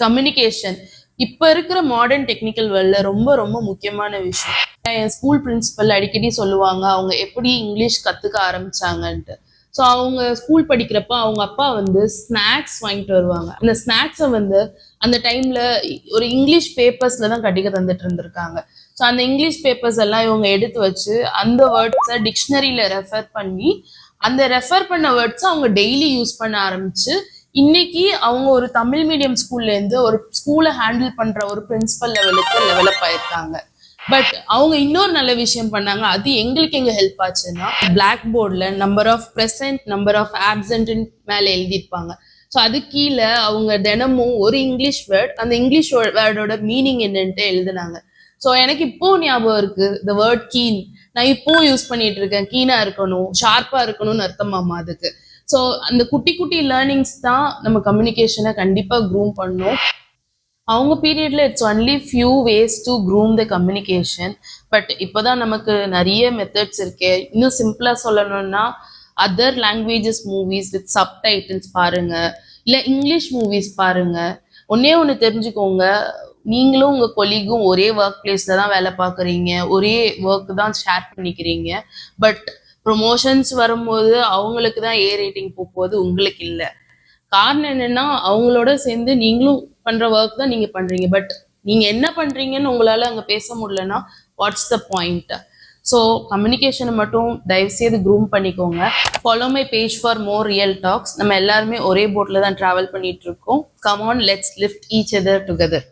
Communication இப்ப இருக்கிற modern technical வேர்ல்ட்ல ரொம்ப ரொம்ப முக்கியமான விஷயம். என் ஸ்கூல் பிரின்சிபல் அடிக்கடி சொல்லுவாங்க அவங்க எப்படி இங்கிலீஷ் கத்துக்க ஆரம்பிச்சாங்கன்ட்டு. ஸோ அவங்க ஸ்கூல் படிக்கிறப்ப அவங்க அப்பா வந்து ஸ்நாக்ஸ் வாங்கிட்டு வருவாங்க. அந்த ஸ்நாக்ஸை வந்து அந்த டைம்ல ஒரு இங்கிலீஷ் பேப்பர்ஸ்ல தான் கட்டிக்க தந்துட்டு இருந்திருக்காங்க. ஸோ அந்த இங்கிலீஷ் பேப்பர்ஸ் எல்லாம் இவங்க எடுத்து வச்சு அந்த வேர்ட்ஸை டிக்ஷனரியில ரெஃபர் பண்ணி அந்த ரெஃபர் பண்ண வேர்ட்ஸை அவங்க டெய்லி யூஸ் பண்ண ஆரம்பிச்சு இன்னைக்கு அவங்க ஒரு தமிழ் மீடியம் ஸ்கூல்ல இருந்து ஒரு ஸ்கூலை ஹேண்டில் பண்ற ஒரு பிரின்சிபல் லெவலுக்கு டெவலப் ஆயிருக்காங்க. பட் அவங்க இன்னொரு நல்ல விஷயம் பண்ணாங்க. அது எங்களுக்கு எங்க ஹெல்ப் ஆச்சுன்னா, பிளாக் போர்ட்ல number of present number of absent மேல எழுதியிருப்பாங்க. ஸோ அது கீழே அவங்க தினமும் ஒரு இங்கிலீஷ் வேர்ட் அந்த இங்கிலீஷ் வேர்டோட மீனிங் என்னன்ட்டு எழுதுனாங்க. ஸோ எனக்கு இப்போ ஞாபகம் இருக்கு த வேர்ட் கீன். நான் இப்போ யூஸ் பண்ணிட்டு இருக்கேன். கீனா இருக்கணும், ஷார்ப்பா இருக்கணும்னு அர்த்தமாமா அதுக்கு. ஸோ அந்த குட்டி குட்டி லேர்னிங்ஸ் தான் நம்ம கம்யூனிகேஷனை கண்டிப்பா க்ரூம் பண்ணும். அவங்க பீரியட்ல it's only few ways to groom the communication. But இப்போதான் நமக்கு நிறைய மெத்தட்ஸ் இருக்கு. இன்னும் சிம்பிளா சொல்லணும்னா other languages movies with subtitles பாருங்க, இல்ல இங்கிலீஷ் மூவிஸ் பாருங்க. ஒன்னே ஒன்று தெரிஞ்சுக்கோங்க, நீங்களும் உங்க கொலீகும் ஒரே ஒர்க் பிளேஸ்ல தான் வேலை பார்க்குறீங்க, ஒரே ஒர்க் தான் ஷேர் பண்ணிக்கிறீங்க. பட் ப்ரொமோஷன்ஸ் வரும்போது அவங்களுக்கு தான் ஏ ரேட்டிங் போகும்போது உங்களுக்கு இல்லை. காரணம் என்னன்னா அவங்களோட சேர்ந்து நீங்களும் பண்ற ஒர்க் தான் நீங்க பண்றீங்க. பட் நீங்க என்ன பண்றீங்கன்னு உங்களால அங்க பேச முடியலன்னா வாட்ஸ் த பாயிண்ட்? ஸோ கம்யூனிகேஷனை மட்டும் தயவு செய்து க்ரூம் பண்ணிக்கோங்க. Follow my page for more real talks. நம்ம எல்லாருமே ஒரே போட்ல தான் டிராவல் பண்ணிட்டு இருக்கோம். Come on, let's lift each other together.